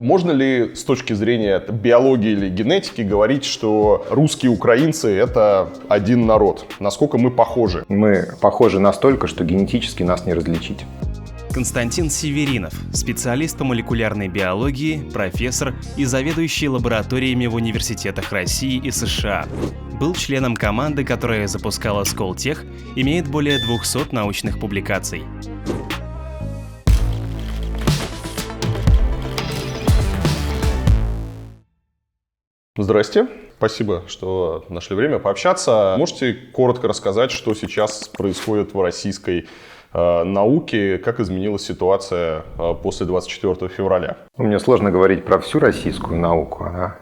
Можно ли с точки зрения биологии или генетики говорить, что русские украинцы — это один народ? Насколько мы похожи? Мы похожи настолько, что генетически нас не различить. Константин Северинов, специалист по молекулярной биологии, профессор и заведующий лабораториями в университетах России и США. Был членом команды, которая запускала Сколтех, имеет более 200 научных публикаций. Здрасте. Спасибо, что нашли время пообщаться. Можете коротко рассказать, что сейчас происходит в российской науке, как изменилась ситуация после 24 февраля? Мне сложно говорить про всю российскую науку. Она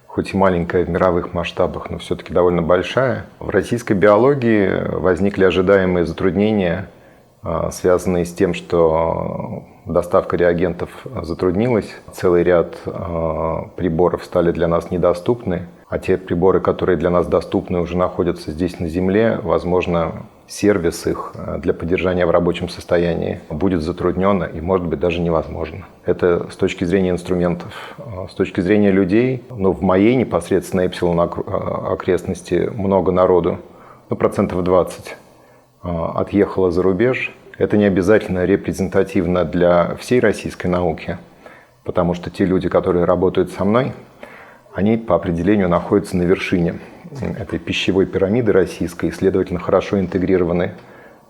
хоть и маленькая в мировых масштабах, но все-таки довольно большая. В российской биологии возникли ожидаемые затруднения, связанные с тем, что доставка реагентов затруднилась. Целый ряд приборов стали для нас недоступны. А те приборы, которые для нас доступны, уже находятся здесь на Земле. Возможно, сервис их для поддержания в рабочем состоянии будет затруднен и, может быть, даже невозможно. Это с точки зрения инструментов. С точки зрения людей, в моей непосредственно Эпсилон окрестности много народу, 20% отъехало за рубеж. Это не обязательно репрезентативно для всей российской науки, потому что те люди, которые работают со мной, они по определению находятся на вершине этой пищевой пирамиды российской, и, следовательно, хорошо интегрированы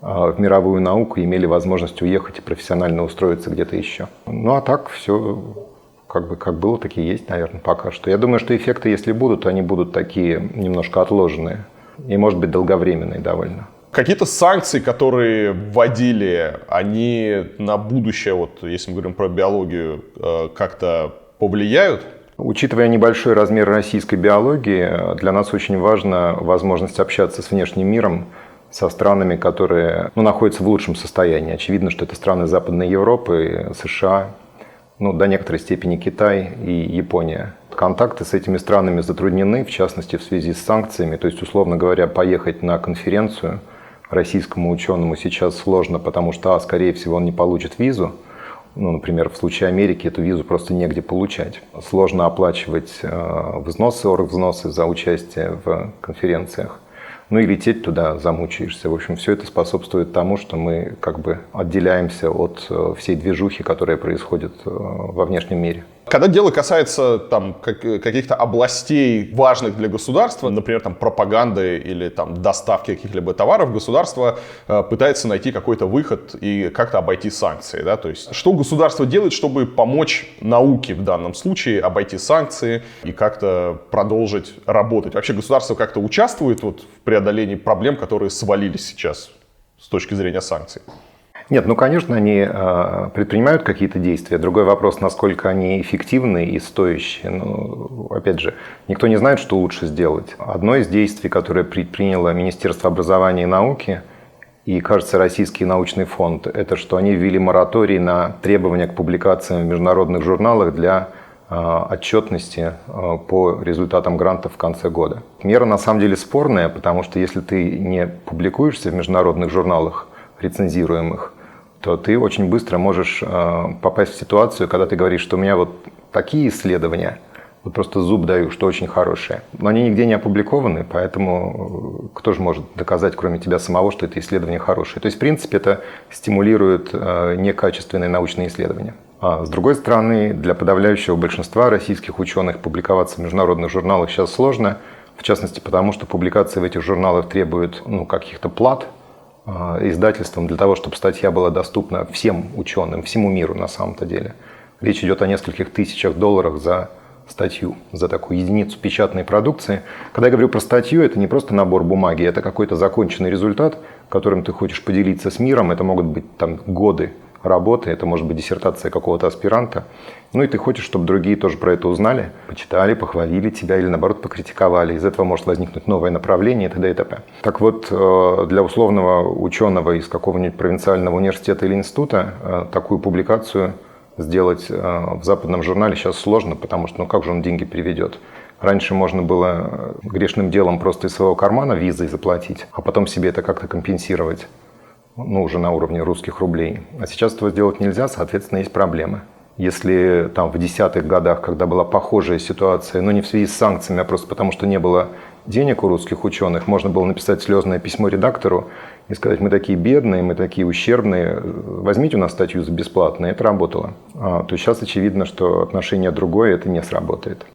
в мировую науку и имели возможность уехать и профессионально устроиться где-то еще. А так все как было, так и есть, наверное, пока что. Я думаю, что эффекты, если будут, то они будут такие немножко отложенные и, может быть, долговременные довольно. Какие-то санкции, которые вводили, они на будущее, если мы говорим про биологию, как-то повлияют? Учитывая небольшой размер российской биологии, для нас очень важна возможность общаться с внешним миром, со странами, которые находятся в лучшем состоянии. Очевидно, что это страны Западной Европы, США, до некоторой степени Китай и Япония. Контакты с этими странами затруднены, в частности, в связи с санкциями. То есть, условно говоря, поехать на конференцию российскому ученому сейчас сложно, потому что, скорее всего, он не получит визу. Например, в случае Америки эту визу просто негде получать. Сложно оплачивать взносы за участие в конференциях. И лететь туда замучаешься. В общем, все это способствует тому, что мы отделяемся от всей движухи, которая происходит во внешнем мире. Когда дело касается каких-то областей, важных для государства, например, пропаганды или доставки каких-либо товаров, государство пытается найти какой-то выход и как-то обойти санкции. Да? То есть, что государство делает, чтобы помочь науке в данном случае обойти санкции и как-то продолжить работать? Вообще государство как-то участвует в преодолении проблем, которые свалились сейчас с точки зрения санкций? Нет, конечно, они предпринимают какие-то действия. Другой вопрос, насколько они эффективны и стоящие. Опять же, никто не знает, что лучше сделать. Одно из действий, которое предприняло Министерство образования и науки и, кажется, Российский научный фонд, это что они ввели мораторий на требования к публикациям в международных журналах для отчетности по результатам грантов в конце года. Мера на самом деле спорная, потому что если ты не публикуешься в международных журналах рецензируемых, то ты очень быстро можешь попасть в ситуацию, когда ты говоришь, что у меня такие исследования, просто зуб даю, что очень хорошие. Но они нигде не опубликованы, поэтому кто же может доказать, кроме тебя самого, что это исследование хорошее? То есть, в принципе, это стимулирует некачественные научные исследования. А с другой стороны, для подавляющего большинства российских ученых публиковаться в международных журналах сейчас сложно, в частности, потому что публикация в этих журналах требует каких-то плат издательством для того, чтобы статья была доступна всем ученым, всему миру на самом-то деле. Речь идет о нескольких тысячах долларов за статью, за такую единицу печатной продукции. Когда я говорю про статью, это не просто набор бумаги, это какой-то законченный результат, которым ты хочешь поделиться с миром. Это могут быть годы работы, это может быть диссертация какого-то аспиранта. И ты хочешь, чтобы другие тоже про это узнали, почитали, похвалили тебя или, наоборот, покритиковали. Из этого может возникнуть новое направление и т.д. и т.п. Так вот, для условного ученого из какого-нибудь провинциального университета или института такую публикацию сделать в западном журнале сейчас сложно, потому что как же он деньги переведет? Раньше можно было грешным делом просто из своего кармана визой заплатить, а потом себе это как-то компенсировать. Уже на уровне русских рублей. А сейчас этого сделать нельзя, соответственно, есть проблемы. Если там в 10-х годах, когда была похожая ситуация, но не в связи с санкциями, а просто потому, что не было денег у русских ученых, можно было написать слезное письмо редактору и сказать: мы такие бедные, мы такие ущербные, возьмите у нас статью за бесплатно. И это работало. То есть сейчас очевидно, что отношение другое, это не сработает.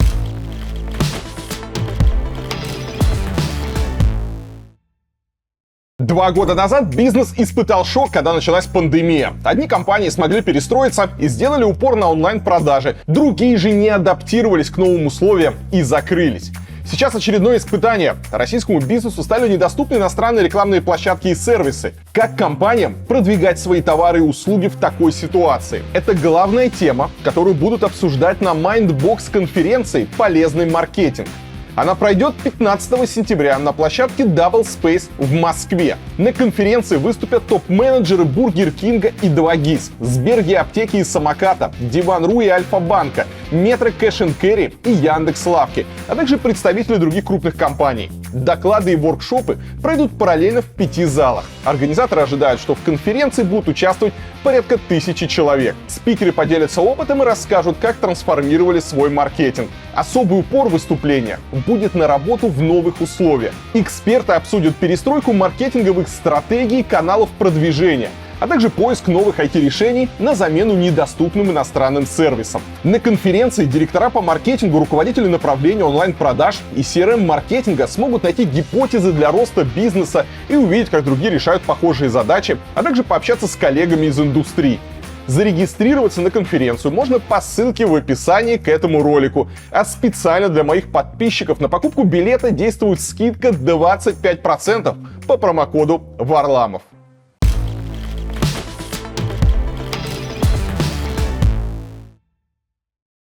Два года назад бизнес испытал шок, когда началась пандемия. Одни компании смогли перестроиться и сделали упор на онлайн-продажи, другие же не адаптировались к новым условиям и закрылись. Сейчас очередное испытание. Российскому бизнесу стали недоступны иностранные рекламные площадки и сервисы. Как компаниям продвигать свои товары и услуги в такой ситуации? Это главная тема, которую будут обсуждать на Mindbox конференции «Полезный маркетинг». Она пройдет 15 сентября на площадке Double Space в Москве. На конференции выступят топ-менеджеры Бургер Кинга и 2GIS, Сберги Аптеки и Самоката, Диван.ру и Альфа-банка, Метро Кэш & Кэрри и Яндекс.Лавки, а также представители других крупных компаний. Доклады и воркшопы пройдут параллельно в 5 залах. Организаторы ожидают, что в конференции будут участвовать порядка 1000 человек. Спикеры поделятся опытом и расскажут, как трансформировали свой маркетинг. Особый упор выступления будет на работу в новых условиях. Эксперты обсудят перестройку маркетинговых стратегий и каналов продвижения, а также поиск новых IT-решений на замену недоступным иностранным сервисам. На конференции директора по маркетингу, руководители направления онлайн-продаж и CRM-маркетинга смогут найти гипотезы для роста бизнеса и увидеть, как другие решают похожие задачи, а также пообщаться с коллегами из индустрии. Зарегистрироваться на конференцию можно по ссылке в описании к этому ролику. А специально для моих подписчиков на покупку билета действует скидка 25% по промокоду Варламов.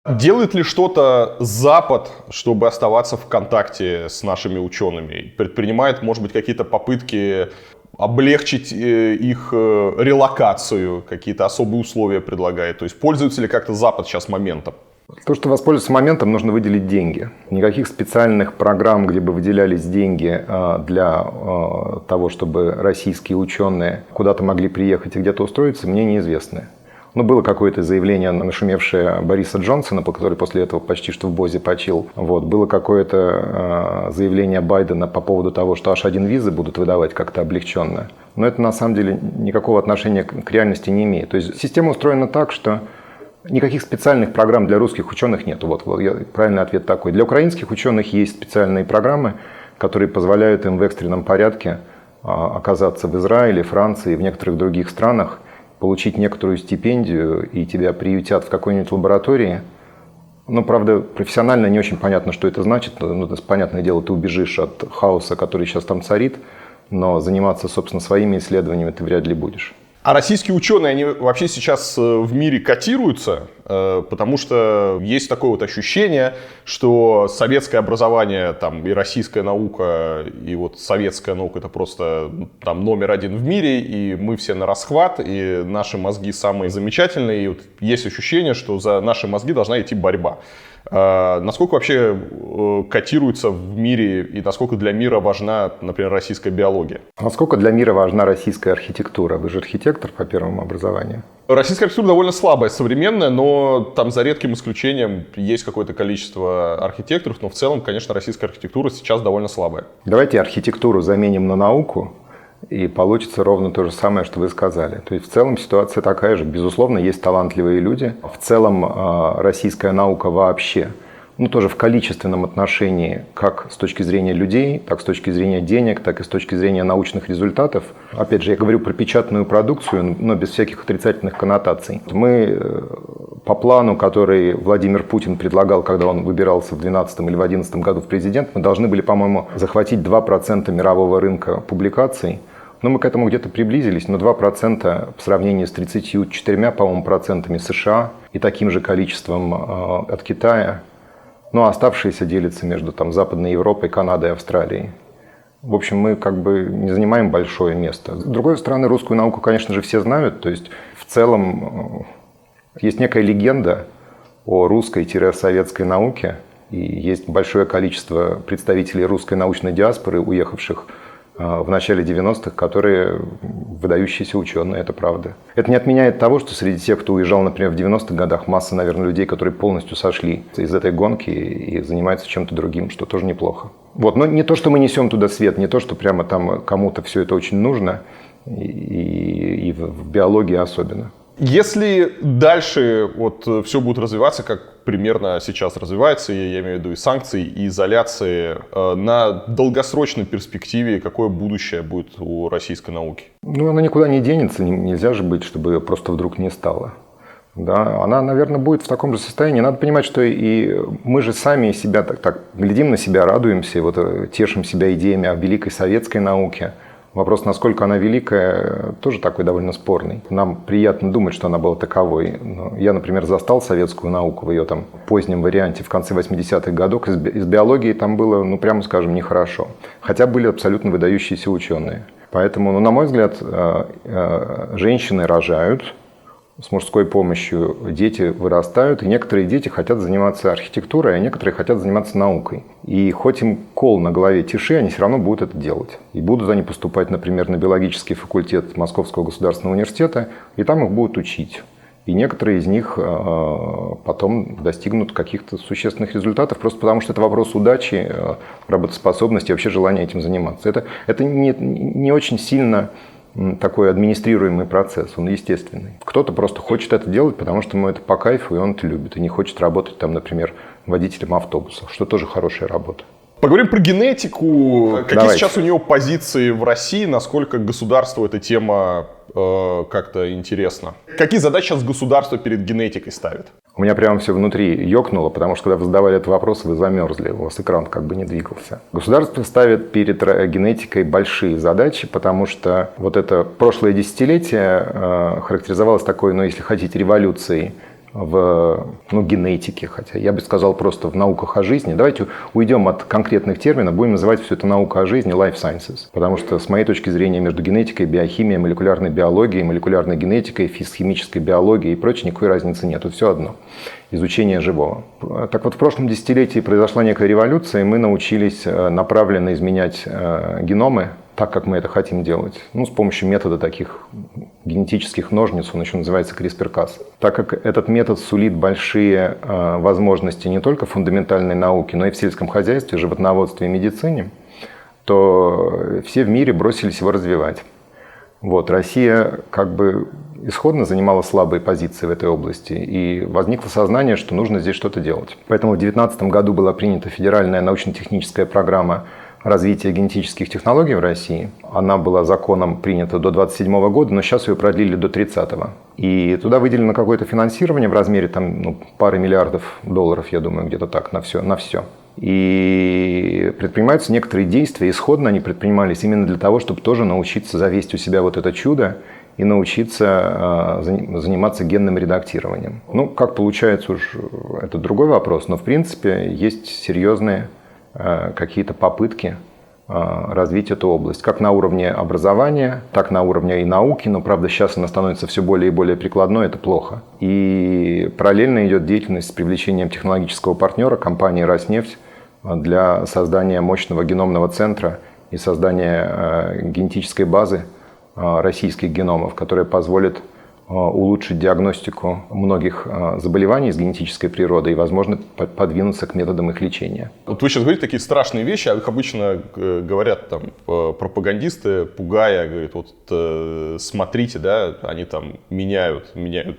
Делает ли что-то Запад, чтобы оставаться в контакте с нашими учеными? Предпринимает, может быть, какие-то попытки облегчить их релокацию, какие-то особые условия предлагает? То есть пользуется ли как-то Запад сейчас моментом? То, что воспользоваться моментом, нужно выделить деньги. Никаких специальных программ, где бы выделялись деньги для того, чтобы российские ученые куда-то могли приехать и где-то устроиться, мне неизвестны. Ну, было какое-то заявление, нашумевшее Бориса Джонсона, который после этого почти что в БОЗе почил. Вот. Было какое-то заявление Байдена по поводу того, что H1 визы будут выдавать как-то облегченно. Но это на самом деле никакого отношения к реальности не имеет. То есть система устроена так, что никаких специальных программ для русских ученых нет. Вот правильный ответ такой. Для украинских ученых есть специальные программы, которые позволяют им в экстренном порядке оказаться в Израиле, Франции и в некоторых других странах, получить некоторую стипендию, и тебя приютят в какой-нибудь лаборатории. Ну, правда, профессионально не очень понятно, что это значит. Ну, понятное дело, ты убежишь от хаоса, который сейчас там царит, но заниматься, собственно, своими исследованиями ты вряд ли будешь. А российские ученые, они вообще сейчас в мире котируются, потому что есть такое вот ощущение, что советское образование там, и российская наука, и вот советская наука — это просто там номер один в мире, и мы все на расхват, и наши мозги самые замечательные, и вот есть ощущение, что за наши мозги должна идти борьба. Насколько вообще котируется в мире и насколько для мира важна, например, российская биология? Насколько для мира важна российская архитектура? Вы же архитектор по первому образованию. Российская архитектура довольно слабая, современная, но там за редким исключением есть какое-то количество архитекторов, но в целом, конечно, российская архитектура сейчас довольно слабая. Давайте архитектуру заменим на науку, и получится ровно то же самое, что вы сказали. То есть в целом ситуация такая же. Безусловно, есть талантливые люди. В целом российская наука вообще, ну тоже в количественном отношении, как с точки зрения людей, так с точки зрения денег, так и с точки зрения научных результатов. Опять же, я говорю про печатную продукцию, но без всяких отрицательных коннотаций. Мы по плану, который Владимир Путин предлагал, когда он выбирался в 2012 или в 2011 году в президент, мы должны были, по-моему, захватить 2% мирового рынка публикаций. Но мы к этому где-то приблизились, но 2% в сравнении с 34, по-моему, процентами США и таким же количеством от Китая. Ну, а оставшиеся делятся между там, Западной Европой, Канадой и Австралией. В общем, мы как бы не занимаем большое место. С другой стороны, русскую науку, конечно же, все знают. То есть, в целом, есть некая легенда о русской-советской науке. И есть большое количество представителей русской научной диаспоры, уехавших в начале 90-х, которые выдающиеся ученые, это правда. Это не отменяет того, что среди тех, кто уезжал, например, в 90-х годах, масса, наверное, людей, которые полностью сошли из этой гонки и занимаются чем-то другим, что тоже неплохо. Вот. Но не то, что мы несем туда свет, не то, что прямо там кому-то все это очень нужно, и в биологии особенно. Если дальше вот все будет развиваться, как примерно сейчас развивается, я имею в виду и санкции, и изоляции, на долгосрочной перспективе какое будущее будет у российской науки? Ну, она никуда не денется, нельзя же быть, чтобы ее просто вдруг не стало. Да, она, наверное, будет в таком же состоянии. Надо понимать, что и мы же сами себя так глядим на себя, радуемся, вот, тешим себя идеями о великой советской науке. Вопрос, насколько она великая, тоже такой довольно спорный. Нам приятно думать, что она была таковой. Я, например, застал советскую науку в ее там позднем варианте в конце 80-х годов. Из биологии там было, ну, прямо скажем, нехорошо. Хотя были абсолютно выдающиеся ученые. Поэтому, ну, на мой взгляд, женщины рожают с мужской помощью, дети вырастают, и некоторые дети хотят заниматься архитектурой, а некоторые хотят заниматься наукой. И хоть им кол на голове тиши, они все равно будут это делать. И будут они поступать, например, на биологический факультет Московского государственного университета, и там их будут учить. И некоторые из них потом достигнут каких-то существенных результатов, просто потому что это вопрос удачи, работоспособности и вообще желания этим заниматься. Это не очень сильно такой администрируемый процесс, он естественный. Кто-то просто хочет это делать, потому что ему это по кайфу, и он это любит, и не хочет работать там, например, водителем автобуса, что тоже хорошая работа. Поговорим про генетику. Какие Давайте. сейчас у нее позиции в России, насколько государству эта тема как-то интересна? Какие задачи сейчас государство перед генетикой ставит? У меня прямо все внутри ёкнуло, потому что когда вы задавали этот вопрос, вы замерзли, у вас экран как бы не двигался. Государство ставит перед генетикой большие задачи, потому что вот это прошлое десятилетие характеризовалось такой, ну, если хотите, революцией в генетике, хотя я бы сказал просто в науках о жизни. Давайте уйдем от конкретных терминов, будем называть все это наука о жизни, life sciences. Потому что, с моей точки зрения, между генетикой, биохимией, молекулярной биологией, молекулярной генетикой, физхимической биологией и прочей никакой разницы нет. Это все одно. Изучение живого. Так вот, в прошлом десятилетии произошла некая революция, и мы научились направленно изменять геномы так, как мы это хотим делать. Ну, с помощью метода таких генетических ножниц, он еще называется CRISPR-Cas. Так как этот метод сулит большие возможности не только в фундаментальной науке, но и в сельском хозяйстве, животноводстве и медицине, то все в мире бросились его развивать. Вот, Россия как бы исходно занимала слабые позиции в этой области, и возникло сознание, что нужно здесь что-то делать. Поэтому в 2019 году была принята федеральная научно-техническая программа развития генетических технологий в России. Она была законом принята до 2027 года, но сейчас ее продлили до 30-го. И туда выделено какое-то финансирование в размере пары миллиардов долларов, я думаю, где-то так, на все. И предпринимаются некоторые действия, исходно они предпринимались именно для того, чтобы тоже научиться завести у себя вот это чудо и научиться заниматься генным редактированием. Ну, как получается уж, это другой вопрос, но в принципе есть серьезные какие-то попытки развить эту область. Как на уровне образования, так на уровне и науки, но, правда, сейчас она становится все более и более прикладной, это плохо. И параллельно идет деятельность с привлечением технологического партнера, компании «Роснефть», для создания мощного геномного центра и создания генетической базы российских геномов, которая позволит улучшить диагностику многих заболеваний с генетической природы и, возможно, подвинуться к методам их лечения. Вот вы сейчас говорите такие страшные вещи, а их обычно говорят там пропагандисты, пугая, говорят, вот смотрите, да, они там меняют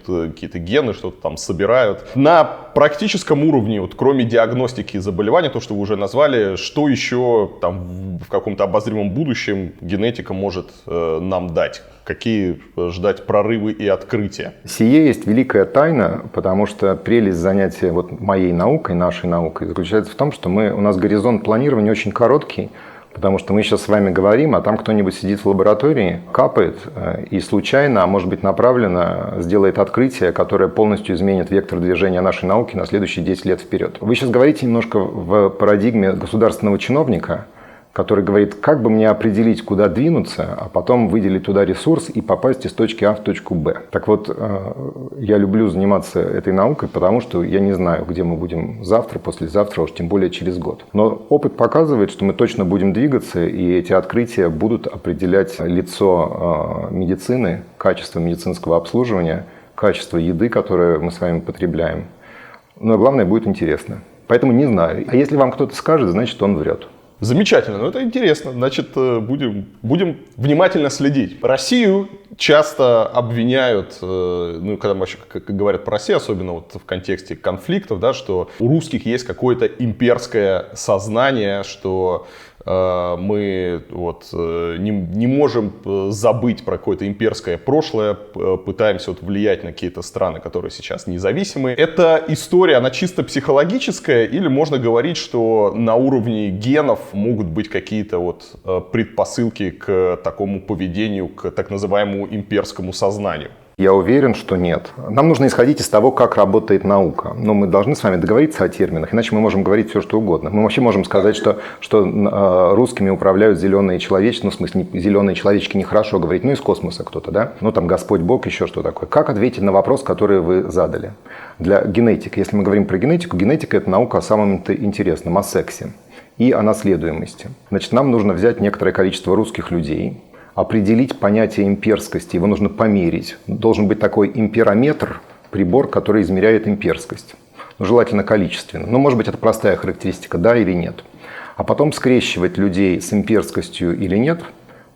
какие-то гены, что-то там собирают. На практическом уровне, вот кроме диагностики заболеваний, то, что вы уже назвали, что еще там в каком-то обозримом будущем генетика может нам дать? Какие ждать прорывы и открытия? Сие есть великая тайна, потому что прелесть занятия вот моей наукой, нашей наукой, заключается в том, что у нас горизонт планирования очень короткий, потому что мы сейчас с вами говорим, а там кто-нибудь сидит в лаборатории, капает и случайно, а может быть направленно, сделает открытие, которое полностью изменит вектор движения нашей науки на следующие 10 лет вперед. Вы сейчас говорите немножко в парадигме государственного чиновника, который говорит, как бы мне определить, куда двинуться, а потом выделить туда ресурс и попасть из точки А в точку Б. Так вот, я люблю заниматься этой наукой, потому что я не знаю, где мы будем завтра, послезавтра, уж тем более через год. Но опыт показывает, что мы точно будем двигаться, и эти открытия будут определять лицо медицины, качество медицинского обслуживания, качество еды, которую мы с вами потребляем. Но главное, будет интересно. Поэтому не знаю. А если вам кто-то скажет, значит, он врет. Замечательно, но это интересно. Значит, будем внимательно следить. Россию часто обвиняют, ну, когда вообще говорят про Россию, особенно вот в контексте конфликтов, да, что у русских есть какое-то имперское сознание, что мы вот не можем забыть про какое-то имперское прошлое, пытаемся вот влиять на какие-то страны, которые сейчас независимые. Эта история, она чисто психологическая, или можно говорить, что на уровне генов могут быть какие-то вот предпосылки к такому поведению, к так называемому имперскому сознанию? Я уверен, что нет. Нам нужно исходить из того, как работает наука. Но мы должны с вами договориться о терминах, иначе мы можем говорить все, что угодно. Мы вообще можем сказать, что русскими управляют зеленые человечки, ну, в смысле, зеленые человечки нехорошо говорить, ну, из космоса кто-то, да? Ну, там, Господь Бог, еще что такое. Как ответить на вопрос, который вы задали? Для генетики, если мы говорим про генетику, генетика – это наука о самом интересном, о сексе и о наследуемости. Значит, нам нужно взять некоторое количество русских людей, определить понятие имперскости, его нужно померить. Должен быть такой имперометр, прибор, который измеряет имперскость. Ну, желательно количественно. Но, может быть, это простая характеристика, да или нет. А потом скрещивать людей с имперскостью или нет,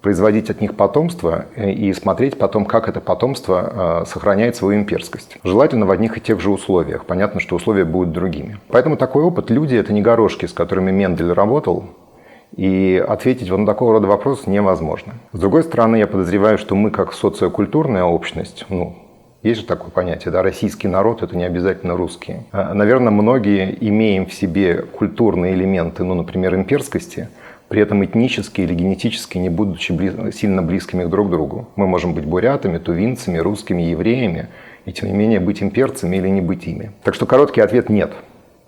производить от них потомство и смотреть потом, как это потомство сохраняет свою имперскость. Желательно в одних и тех же условиях. Понятно, что условия будут другими. Поэтому такой опыт, люди – это не горошки, с которыми Мендель работал, и ответить вот на такого рода вопрос невозможно. С другой стороны, я подозреваю, что мы как социокультурная общность, ну, есть же такое понятие, да, российский народ – это не обязательно русские. Наверное, многие имеем в себе культурные элементы, ну, например, имперскости, при этом этнически или генетически не будучи сильно близкими друг к другу. Мы можем быть бурятами, тувинцами, русскими, евреями, и тем не менее быть имперцами или не быть ими. Так что короткий ответ – нет.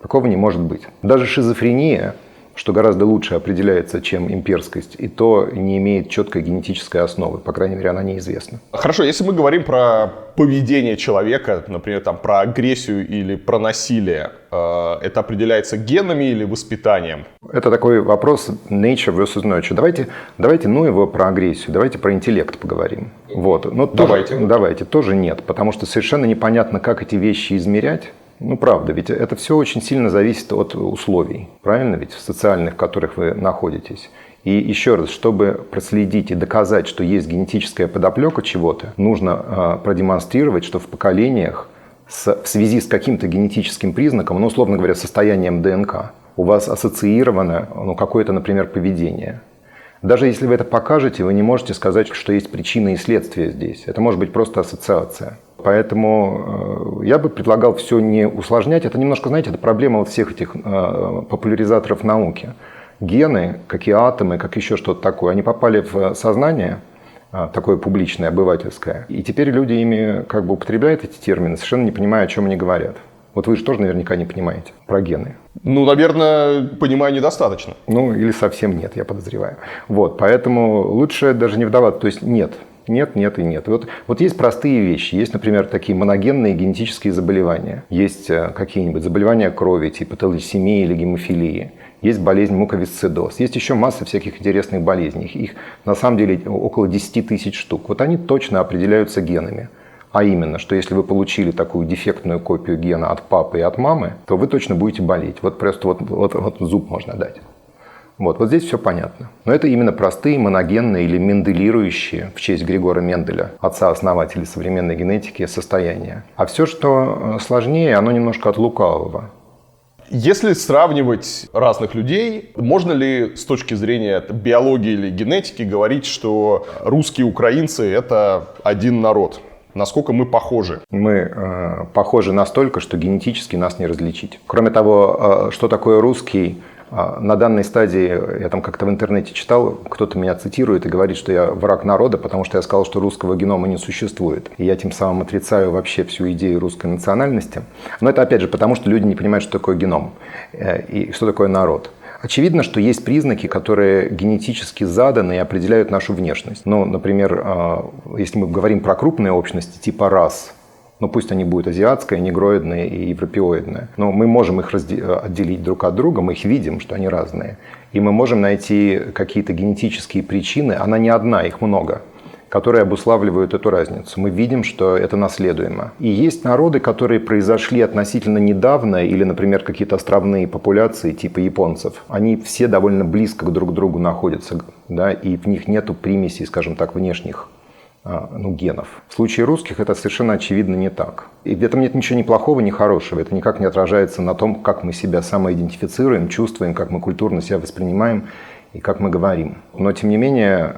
Такого не может быть. Даже шизофрения, что гораздо лучше определяется, чем имперскость, и то не имеет четкой генетической основы. По крайней мере, она неизвестна. Хорошо, если мы говорим про поведение человека, например, там, про агрессию или про насилие, это определяется генами или воспитанием? Это такой вопрос nature versus nurture. Давайте ну его про агрессию, давайте про интеллект поговорим. Вот. Но давайте, тоже нет, потому что совершенно непонятно, как эти вещи измерять. Ну, правда, ведь это все очень сильно зависит от условий, правильно ведь, в социальных, в которых вы находитесь. И еще раз, чтобы проследить и доказать, что есть генетическая подоплека чего-то, нужно продемонстрировать, что в поколениях в связи с каким-то генетическим признаком, ну, условно говоря, состоянием ДНК, у вас ассоциировано какое-то, например, поведение. Даже если вы это покажете, вы не можете сказать, что есть причина и следствие здесь. Это может быть просто ассоциация. Поэтому я бы предлагал все не усложнять. Это немножко, знаете, это проблема вот всех этих популяризаторов науки. Гены, как и атомы, как еще что-то такое, они попали в сознание, такое публичное, обывательское. И теперь люди ими как бы употребляют эти термины, совершенно не понимая, о чем они говорят. Вот вы же тоже наверняка не понимаете про гены. Ну, наверное, понимаю недостаточно. Ну, или совсем нет, я подозреваю. Вот, поэтому лучше даже не вдаваться. То есть нет и нет. Вот есть простые вещи. Есть, например, такие моногенные генетические заболевания. Есть какие-нибудь заболевания крови, типа талассемии или гемофилии. Есть болезнь муковисцидоз. Есть еще масса всяких интересных болезней. Их на самом деле около 10 тысяч штук. Вот они точно определяются генами. А именно, что если вы получили такую дефектную копию гена от папы и от мамы, то вы точно будете болеть. Вот просто вот зуб можно дать. Вот здесь все понятно. Но это именно простые моногенные или менделирующие, в честь Григора Менделя, отца-основателя современной генетики, состояния. А все, что сложнее, оно немножко от лукавого. Если сравнивать разных людей, можно ли с точки зрения биологии или генетики говорить, что русские и украинцы – это один народ? Насколько мы похожи? Мы похожи настолько, что генетически нас не различить. Кроме того, что такое русский, на данной стадии, я там как-то в интернете читал, кто-то меня цитирует и говорит, что я враг народа, потому что я сказал, что русского генома не существует. И я тем самым отрицаю вообще всю идею русской национальности. Но это опять же потому, что люди не понимают, что такое геном и что такое народ. Очевидно, что есть признаки, которые генетически заданы и определяют нашу внешность. Ну, например, если мы говорим про крупные общности типа рас, ну пусть они будут азиатская, негроидная и европеоидная, но мы можем их отделить друг от друга, мы их видим, что они разные. И мы можем найти какие-то генетические причины, она не одна, их много, которые обуславливают эту разницу. Мы видим, что это наследуемо. И есть народы, которые произошли относительно недавно, или, например, какие-то островные популяции типа японцев. Они все довольно близко друг к другу находятся, да, и в них нету примесей, скажем так, внешних генов. В случае русских это совершенно очевидно не так. И в этом нет ничего ни плохого, ни хорошего. Это никак не отражается на том, как мы себя самоидентифицируем, чувствуем, как мы культурно себя воспринимаем и как мы говорим. Но, тем не менее,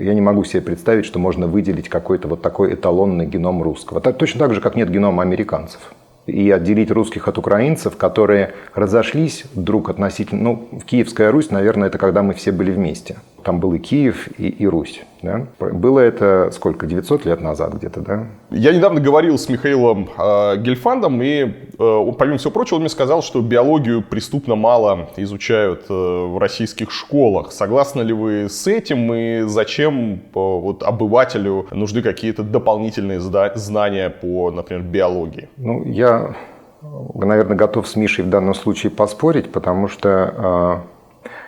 я не могу себе представить, что можно выделить какой-то вот такой эталонный геном русского. Точно так же, как нет генома американцев. И отделить русских от украинцев, которые разошлись друг относительно... Ну, Киевская Русь, наверное, это когда мы все были вместе. Там был и Киев, и Русь. Да? Было это сколько? 900 лет назад где-то, да? Я недавно говорил с Михаилом Гельфандом, и помимо всего прочего, он мне сказал, что биологию преступно мало изучают в российских школах. Согласны ли вы с этим, и зачем вот, обывателю нужны какие-то дополнительные знания по, например, биологии? Ну, я, наверное, готов с Мишей в данном случае поспорить, потому что...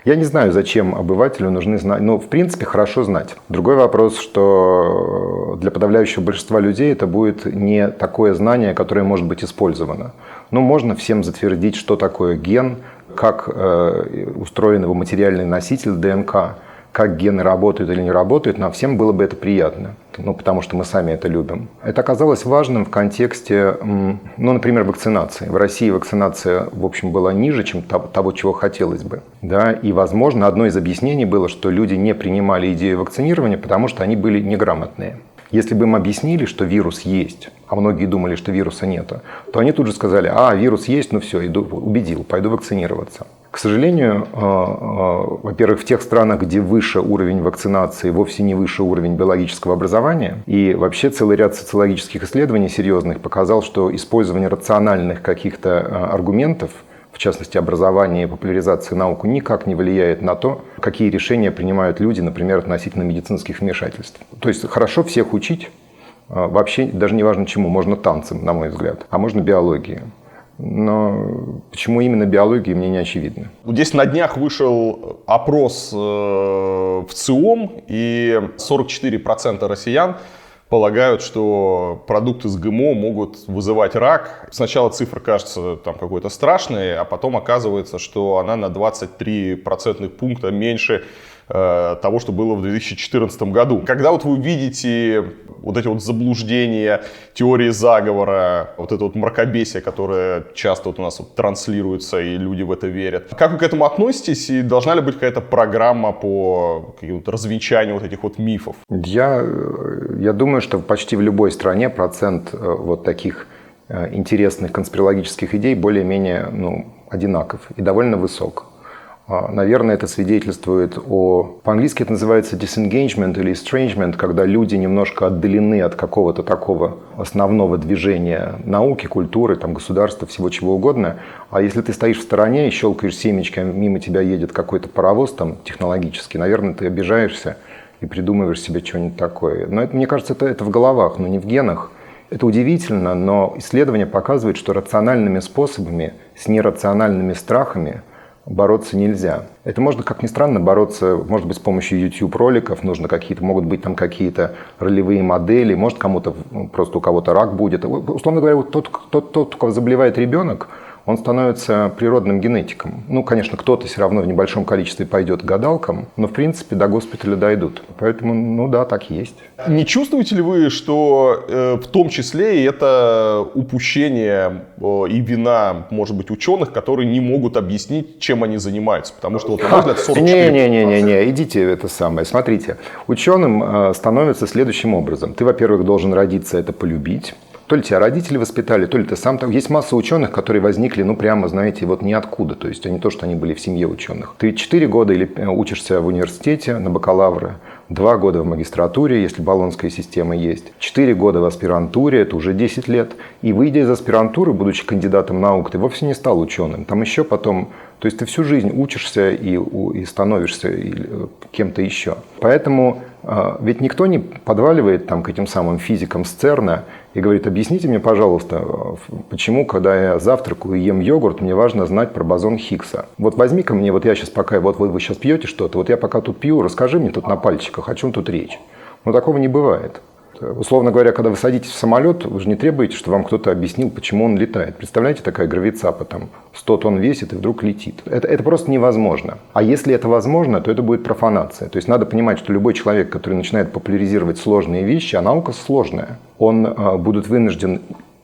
Я не знаю, зачем обывателю нужны знания. Ну, в принципе, хорошо знать. Другой вопрос, что для подавляющего большинства людей это будет не такое знание, которое может быть использовано. Ну, можно всем затвердить, что такое ген, как устроен его материальный носитель ДНК, как гены работают или не работают, нам всем было бы это приятно. Ну, потому что мы сами это любим. Это оказалось важным в контексте, ну, например, вакцинации. В России вакцинация, в общем, была ниже, чем того, чего хотелось бы. Да? И, возможно, одно из объяснений было, что люди не принимали идею вакцинирования, потому что они были неграмотные. Если бы им объяснили, что вирус есть, а многие думали, что вируса нет, то они тут же сказали: вирус есть, ну все, убедил, пойду вакцинироваться. К сожалению, во-первых, в тех странах, где выше уровень вакцинации, вовсе не выше уровень биологического образования. И вообще целый ряд социологических исследований серьезных показал, что использование рациональных каких-то аргументов, в частности образования и популяризации науки, никак не влияет на то, какие решения принимают люди, например, относительно медицинских вмешательств. То есть хорошо всех учить, вообще даже не важно чему, можно танцам, на мой взгляд, а можно биологии. Но почему именно биологии, мне не очевидно. Здесь на днях вышел опрос в ЦИОМ, и 44% россиян полагают, что продукты с ГМО могут вызывать рак. Сначала цифра кажется там какой-то страшной, а потом оказывается, что она на 23 процентных пункта меньше того, что было в 2014 году. Когда вот вы видите вот эти вот заблуждения, теории заговора, вот это вот мракобесие, которое часто вот у нас вот транслируется, и люди в это верят. Как вы к этому относитесь, и должна ли быть какая-то программа по развенчанию вот этих вот мифов? Я думаю, что почти в любой стране процент вот таких интересных конспирологических идей более-менее одинаков и довольно высок. Наверное, это свидетельствует по-английски это называется disengagement или estrangement, когда люди немножко отдалены от какого-то такого основного движения науки, культуры, там, государства, всего чего угодно. А если ты стоишь в стороне и щелкаешь семечками, мимо тебя едет какой-то паровоз там, технологический, наверное, ты обижаешься и придумываешь себе что-нибудь такое. Но это, мне кажется, это в головах, но не в генах. Это удивительно, но исследования показывают, что рациональными способами с нерациональными страхами бороться нельзя. Это можно, как ни странно, бороться, может быть, с помощью YouTube-роликов, могут быть там какие-то ролевые модели, может, кому-то просто у кого-то рак будет. Условно говоря, вот тот, у кого заболевает ребенок, он становится природным генетиком. Ну, конечно, кто-то все равно в небольшом количестве пойдет к гадалкам, но, в принципе, до госпиталя дойдут. Поэтому, да, так и есть. Не чувствуете ли вы, что в том числе и это упущение и вина, может быть, ученых, которые не могут объяснить, чем они занимаются? Потому что, вот, на мой взгляд, 44%. Не, идите это самое. Смотрите, ученым становится следующим образом. Ты, во-первых, должен родиться это полюбить. То ли тебя родители воспитали, то ли ты сам там. Есть масса ученых, которые возникли, прямо, знаете, вот ниоткуда. То есть не то, что они были в семье ученых. Ты 4 года или учишься в университете на бакалавра, 2 года в магистратуре, если болонская система есть, 4 года в аспирантуре, это уже 10 лет. И выйдя из аспирантуры, будучи кандидатом наук, ты вовсе не стал ученым. Там еще потом, то есть ты всю жизнь учишься и становишься кем-то еще. Поэтому ведь никто не подваливает там к этим самым физикам с ЦЕРНа и говорит: объясните мне, пожалуйста, почему, когда я завтракаю и ем йогурт, мне важно знать про бозон Хиггса. Вот возьми-ка мне, вот я сейчас пока, вот вы сейчас пьете что-то, вот я пока тут пью, расскажи мне тут на пальчиках, о чем тут речь. Но такого не бывает. Условно говоря, когда вы садитесь в самолет, вы же не требуете, чтобы вам кто-то объяснил, почему он летает. Представляете, такая гравицапа, там 100 тонн весит и вдруг летит. Это просто невозможно. А если это возможно, то это будет профанация. То есть надо понимать, что любой человек, который начинает популяризировать сложные вещи, а наука сложная, он будет вынужден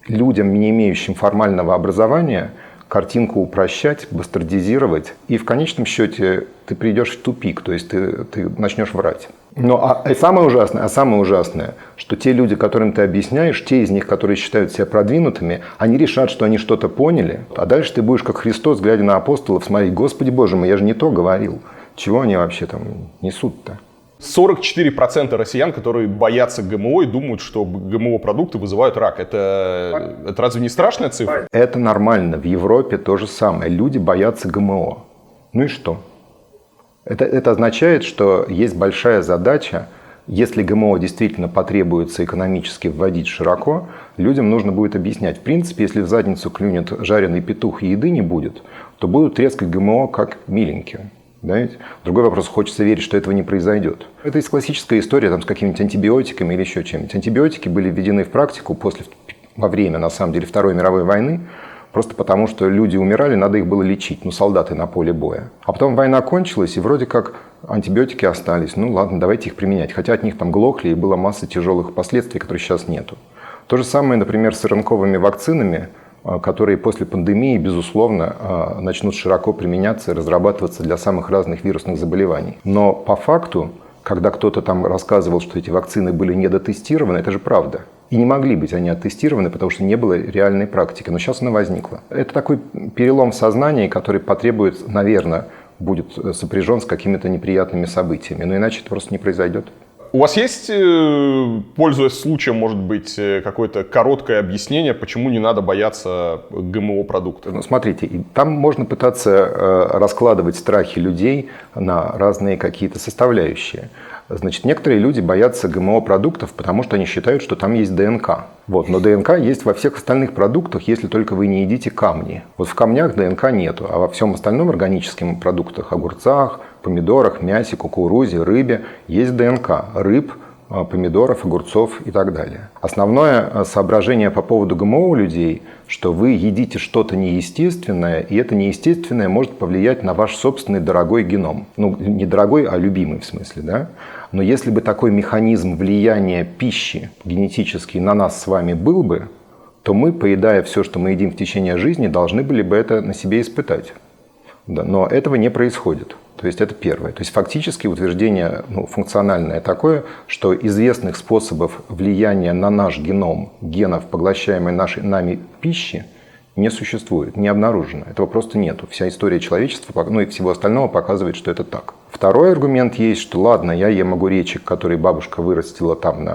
людям, не имеющим формального образования, картинку упрощать, бастардизировать, и в конечном счете ты придешь в тупик, то есть ты начнешь врать. Самое ужасное, что те люди, которым ты объясняешь, те из них, которые считают себя продвинутыми, они решат, что они что-то поняли, а дальше ты будешь как Христос, глядя на апостолов, смотреть: Господи Боже мой, я же не то говорил. Чего они вообще там несут-то? 44% россиян, которые боятся ГМО и думают, что ГМО-продукты вызывают рак. Это разве не страшная цифра? Это нормально. В Европе то же самое. Люди боятся ГМО. Ну и что? Это означает, что есть большая задача. Если ГМО действительно потребуется экономически вводить широко, людям нужно будет объяснять. В принципе, если в задницу клюнет жареный петух и еды не будет, то будут трескать ГМО как миленькие. Да? Другой вопрос: хочется верить, что этого не произойдет. Это из классическая история там, с какими-нибудь антибиотиками или еще чем-нибудь. Антибиотики были введены в практику во время, на самом деле, Второй мировой войны, просто потому что люди умирали, надо их было лечить, солдаты на поле боя. А потом война кончилась, и вроде как антибиотики остались. Ну ладно, давайте их применять. Хотя от них там глохли, и была масса тяжелых последствий, которых сейчас нету. То же самое, например, с РНКовыми вакцинами, которые после пандемии, безусловно, начнут широко применяться и разрабатываться для самых разных вирусных заболеваний. Но по факту, когда кто-то там рассказывал, что эти вакцины были недотестированы, это же правда. И не могли быть они оттестированы, потому что не было реальной практики. Но сейчас она возникла. Это такой перелом в сознании, который потребует, наверное, будет сопряжен с какими-то неприятными событиями. Но иначе это просто не произойдет. У вас есть, пользуясь случаем, может быть, какое-то короткое объяснение, почему не надо бояться ГМО-продуктов? Смотрите, там можно пытаться раскладывать страхи людей на разные какие-то составляющие. Значит, некоторые люди боятся ГМО-продуктов, потому что они считают, что там есть ДНК. Но ДНК есть во всех остальных продуктах, если только вы не едите камни. В камнях ДНК нету, а во всем остальном органическом продуктах, огурцах, помидорах, мясе, кукурузе, рыбе есть ДНК. Рыб, помидоров, огурцов и так далее. Основное соображение по поводу ГМО у людей, что вы едите что-то неестественное, и это неестественное может повлиять на ваш собственный дорогой геном. Не дорогой, а любимый в смысле, да? Но если бы такой механизм влияния пищи генетический на нас с вами был бы, то мы, поедая все, что мы едим в течение жизни, должны были бы это на себе испытать. Да, но этого не происходит. То есть это первое. То есть фактически утверждение функциональное такое, что известных способов влияния на наш геном, генов, поглощаемой нами пищи, не существует, не обнаружено. Этого просто нету. Вся история человечества, и всего остального показывает, что это так. Второй аргумент есть, что ладно, я ем огуречек, который бабушка вырастила там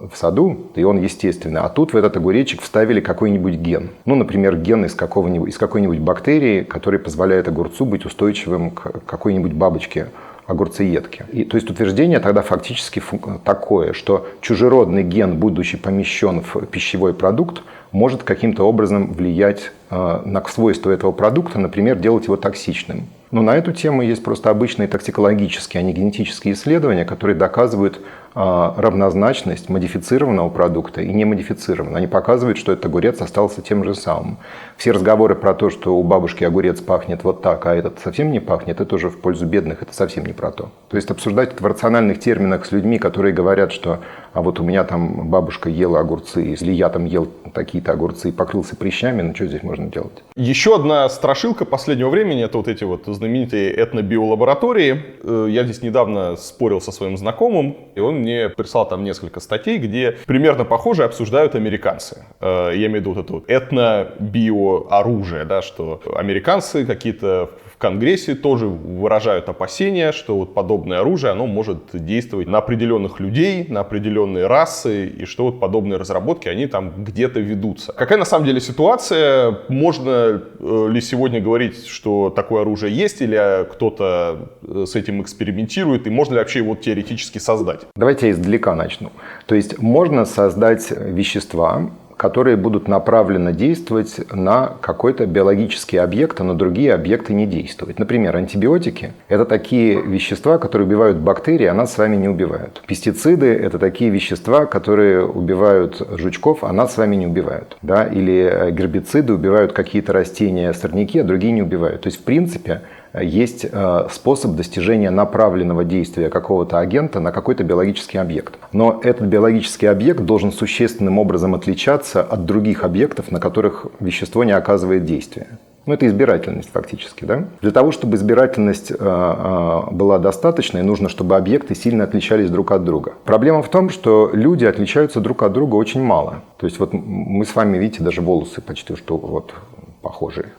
в саду, и он естественный, а тут в этот огуречек вставили какой-нибудь ген. Например, ген из какой-нибудь бактерии, который позволяет огурцу быть устойчивым к какой-нибудь бабочке огурцеедки. То есть утверждение тогда фактически такое, что чужеродный ген, будучи помещен в пищевой продукт, может каким-то образом влиять на свойства этого продукта, например, делать его токсичным. Но на эту тему есть просто обычные токсикологические, а не генетические исследования, которые доказывают равнозначность модифицированного продукта и немодифицированного. Они показывают, что этот огурец остался тем же самым. Все разговоры про то, что у бабушки огурец пахнет вот так, а этот совсем не пахнет, это уже в пользу бедных, это совсем не про то. То есть обсуждать это в рациональных терминах с людьми, которые говорят, что а вот у меня там бабушка ела огурцы, или я там ел такие-то огурцы и покрылся прыщами, что здесь можно делать? Еще одна страшилка последнего времени — это вот эти знаменитые этнобиолаборатории. Я здесь недавно спорил со своим знакомым, и он мне прислал там несколько статей, где примерно похоже обсуждают американцы. Я имею в виду вот это вот этно-био-оружие, да, что американцы какие-то в Конгрессе тоже выражают опасения, что вот подобное оружие, оно может действовать на определенных людей, на определенные расы, и что вот подобные разработки, они там где-то ведутся. Какая на самом деле ситуация? Можно ли сегодня говорить, что такое оружие есть, или кто-то с этим экспериментирует, и можно ли вообще его теоретически создать? Давайте я издалека начну. То есть можно создать вещества, которые будут направленно действовать на какой-то биологический объект, а на другие объекты не действовать. Например, антибиотики – это такие вещества, которые убивают бактерии, а нас с вами не убивают. Пестициды – это такие вещества, которые убивают жучков, а нас с вами не убивают. Да? Или гербициды убивают какие-то растения, сорняки, а другие не убивают. То есть, в принципе, есть способ достижения направленного действия какого-то агента на какой-то биологический объект. Но этот биологический объект должен существенным образом отличаться от других объектов, на которых вещество не оказывает действия. Ну, это избирательность фактически. Да? Для того, чтобы избирательность была достаточной, нужно, чтобы объекты сильно отличались друг от друга. Проблема в том, что люди отличаются друг от друга очень мало. То есть вот мы с вами, видите, даже волосы почти что вот похожие,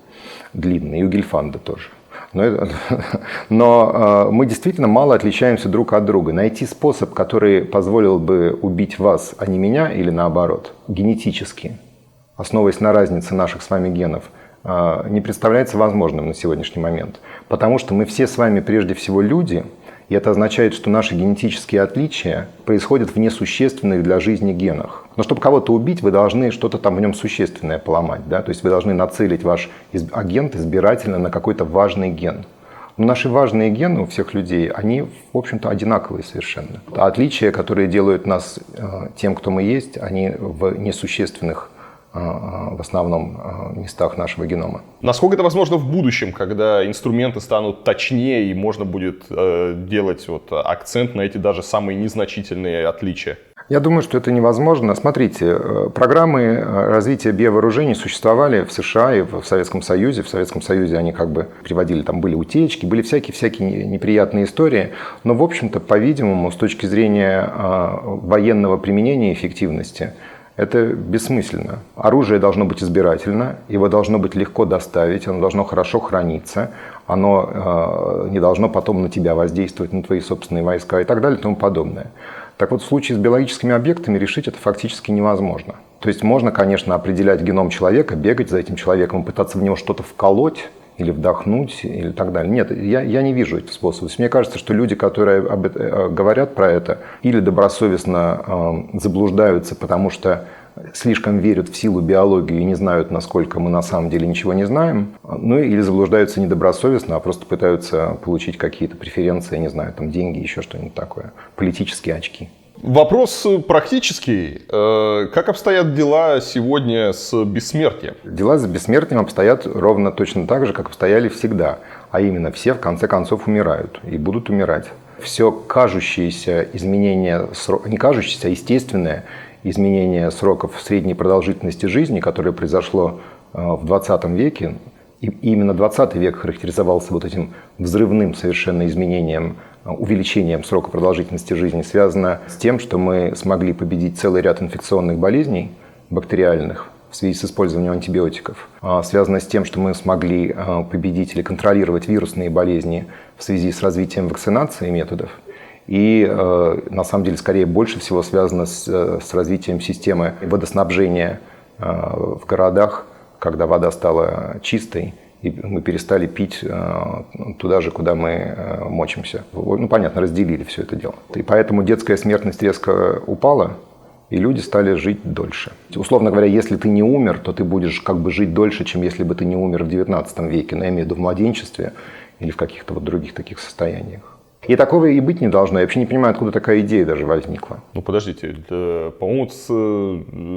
длинные, и у Гельфанда тоже. Но мы действительно мало отличаемся друг от друга. Найти способ, который позволил бы убить вас, а не меня, или наоборот, генетически, основываясь на разнице наших с вами генов, не представляется возможным на сегодняшний момент. Потому что мы все с вами прежде всего люди, и это означает, что наши генетические отличия происходят в несущественных для жизни генах. Но чтобы кого-то убить, вы должны что-то там в нем существенное поломать. Да? То есть вы должны нацелить ваш агент избирательно на какой-то важный ген. Но наши важные гены у всех людей, они, в общем-то, одинаковые совершенно. А отличия, которые делают нас тем, кто мы есть, они в несущественных в основном местах нашего генома. Насколько это возможно в будущем, когда инструменты станут точнее и можно будет делать вот акцент на эти даже самые незначительные отличия? Я думаю, что это невозможно. Смотрите, программы развития биовооружений существовали в США и в Советском Союзе. В Советском Союзе они как бы приводили, там были утечки, были всякие неприятные истории. Но, в общем-то, по-видимому, с точки зрения военного применения и эффективности, это бессмысленно. Оружие должно быть избирательно, его должно быть легко доставить, оно должно хорошо храниться, оно не должно потом на тебя воздействовать, на твои собственные войска и так далее и тому подобное. Так вот, в случае с биологическими объектами решить это фактически невозможно. То есть можно, конечно, определять геном человека, бегать за этим человеком, пытаться в него что-то вколоть, или вдохнуть, или так далее. Нет, я не вижу этих способов. Мне кажется, что люди, которые говорят про это, или добросовестно заблуждаются, потому что слишком верят в силу биологии и не знают, насколько мы на самом деле ничего не знаем, ну или заблуждаются недобросовестно, а просто пытаются получить какие-то преференции, не знаю, там деньги, еще что-нибудь такое, политические очки. Вопрос практический. Как обстоят дела сегодня с бессмертием? Дела с бессмертием обстоят ровно точно так же, как обстояли всегда. А именно, все в конце концов умирают и будут умирать. Все кажущееся изменение, не кажущееся, а естественное изменение сроков средней продолжительности жизни, которое произошло в 20 веке, и именно 20 век характеризовался вот этим взрывным совершенно изменением, увеличением срока продолжительности жизни, связано с тем, что мы смогли победить целый ряд инфекционных болезней бактериальных в связи с использованием антибиотиков. Связано с тем, что мы смогли победить или контролировать вирусные болезни в связи с развитием вакцинации методов. И на самом деле скорее больше всего связано с развитием системы водоснабжения в городах, когда вода стала чистой, и мы перестали пить туда же, куда мы мочимся. Ну, понятно, разделили все это дело. И поэтому детская смертность резко упала, и люди стали жить дольше. Условно говоря, если ты не умер, то ты будешь как бы жить дольше, чем если бы ты не умер в 19 веке, но я имею в виду в младенчестве или в каких-то вот других таких состояниях. И такого и быть не должно. Я вообще не понимаю, откуда такая идея даже возникла. Ну, подождите, по-моему,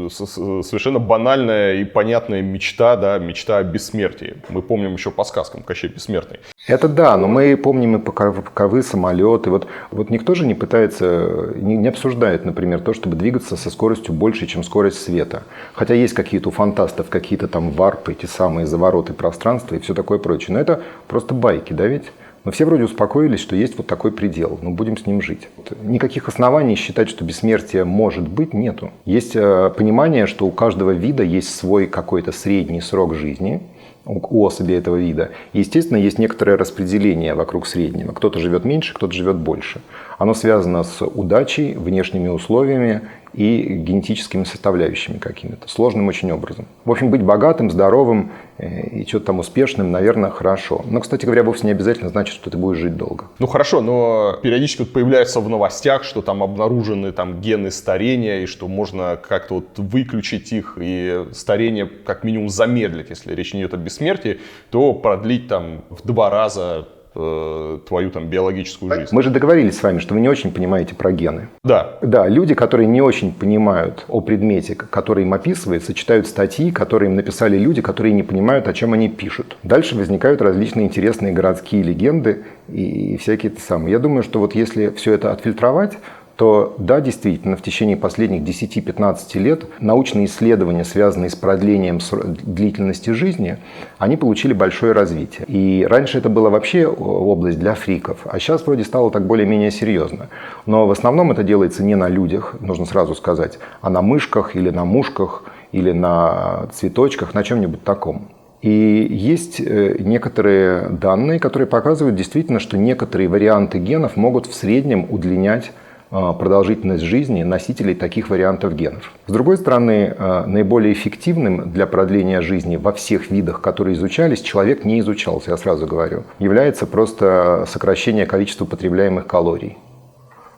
совершенно банальная и понятная мечта, да, мечта о бессмертии. Мы помним еще по сказкам Кощей Бессмертный. Это да, но мы помним и паковы, самолеты. Вот никто же не пытается, не обсуждает, например, то, чтобы двигаться со скоростью больше, чем скорость света. Хотя есть какие-то у фантастов, какие-то там варпы, эти самые завороты пространства и все такое прочее. Но это просто байки, да ведь? Но все вроде успокоились, что есть вот такой предел, но будем с ним жить. Никаких оснований считать, что бессмертие может быть, нету. Есть понимание, что у каждого вида есть свой какой-то средний срок жизни, у особей этого вида. И, естественно, есть некоторое распределение вокруг среднего. Кто-то живет меньше, кто-то живет больше. Оно связано с удачей, внешними условиями и генетическими составляющими какими-то, сложным очень образом. В общем, быть богатым, здоровым и что-то там успешным, наверное, хорошо. Но, кстати говоря, вовсе не обязательно значит, что ты будешь жить долго. Ну хорошо, но периодически вот появляется в новостях, что там обнаружены там гены старения, и что можно как-то вот выключить их, и старение как минимум замедлить. Если речь не идет о бессмертии, то продлить там в 2 раза твою там биологическую жизнь. Мы же договорились с вами, что вы не очень понимаете про гены. Да. Да, люди, которые не очень понимают о предмете, который им описывается, читают статьи, которые им написали люди, которые не понимают, о чем они пишут. Дальше возникают различные интересные городские легенды и всякие самые. Я думаю, что вот если все это отфильтровать, то да, действительно, в течение последних 10-15 лет научные исследования, связанные с продлением длительности жизни, они получили большое развитие. И раньше это была вообще область для фриков, а сейчас вроде стало так более-менее серьезно. Но в основном это делается не на людях, нужно сразу сказать, а на мышках или на мушках, или на цветочках, на чем-нибудь таком. И есть некоторые данные, которые показывают действительно, что некоторые варианты генов могут в среднем удлинять продолжительность жизни носителей таких вариантов генов. С другой стороны, наиболее эффективным для продления жизни во всех видах, которые изучались, человек не изучался, я сразу говорю, является просто сокращение количества потребляемых калорий.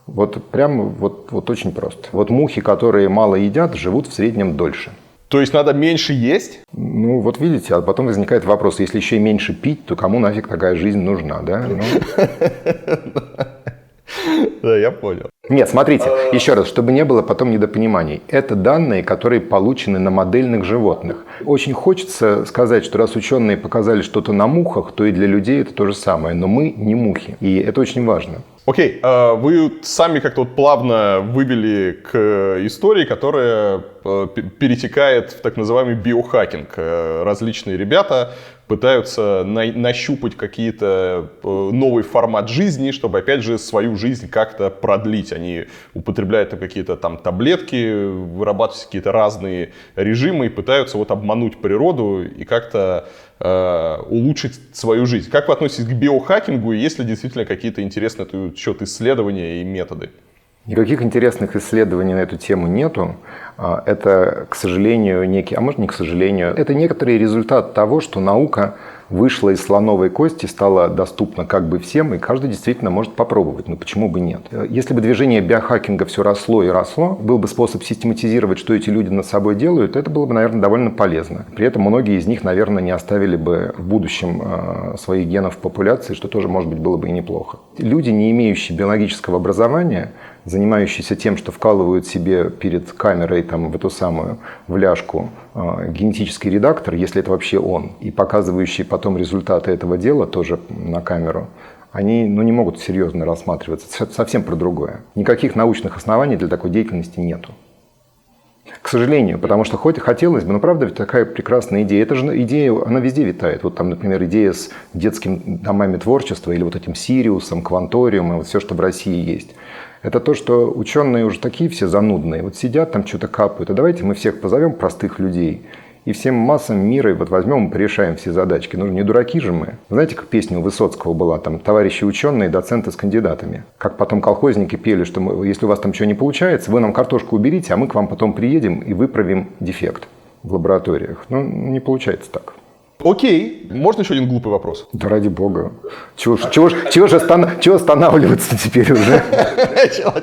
Вот прям вот очень просто. Вот мухи, которые мало едят, живут в среднем дольше. То есть надо меньше есть? Ну, вот видите, а потом возникает вопрос, если еще и меньше пить, то кому нафиг такая жизнь нужна, да? Да, я понял. Нет, смотрите, еще раз, чтобы не было потом недопониманий. Это данные, которые получены на модельных животных. Очень хочется сказать, что раз ученые показали что-то на мухах, то и для людей это то же самое. Но мы не мухи, и это очень важно. Окей, вы сами как-то вот плавно вывели к истории, которая перетекает в так называемый биохакинг. Различные ребята пытаются нащупать какие-то новый формат жизни, чтобы, опять же, свою жизнь как-то продлить. Они употребляют какие-то там таблетки, вырабатывают какие-то разные режимы и пытаются вот обмануть природу и как-то улучшить свою жизнь. Как вы относитесь к биохакингу и есть ли действительно какие-то интересные исследования и методы? Никаких интересных исследований на эту тему нету. Это, к сожалению, а может не к сожалению, это некоторый результат того, что наука вышла из слоновой кости, стала доступна как бы всем, и каждый действительно может попробовать. Но почему бы нет? Если бы движение биохакинга все росло и росло, был бы способ систематизировать, что эти люди над собой делают, это было бы, наверное, довольно полезно. При этом многие из них, наверное, не оставили бы в будущем своих генов в популяции, что тоже, может быть, было бы и неплохо. Люди, не имеющие биологического образования, занимающиеся тем, что вкалывают себе перед камерой там, в эту самую вляжку генетический редактор, если это вообще он, и показывающие потом результаты этого дела тоже на камеру, они не могут серьезно рассматриваться. Это совсем про другое. Никаких научных оснований для такой деятельности нету. К сожалению, потому что хоть и хотелось бы, но правда ведь такая прекрасная идея. Это же идея, она везде витает. Вот там, например, идея с детскими домами творчества или вот этим Сириусом, Кванториумом, вот все, что в России есть. Это то, что ученые уже такие все занудные. Вот сидят там, что-то капают. А давайте мы всех позовем, простых людей, и всем массам мира вот возьмем и порешаем все задачки. Ну, не дураки же мы. Знаете, как песня у Высоцкого была, там, товарищи ученые, доценты с кандидатами. Как потом колхозники пели, что если у вас там что не получается, вы нам картошку уберите, а мы к вам потом приедем и выправим дефект в лабораториях. Ну, не получается так. Окей, можно еще один глупый вопрос? Да ради бога. Чего останавливаться теперь уже?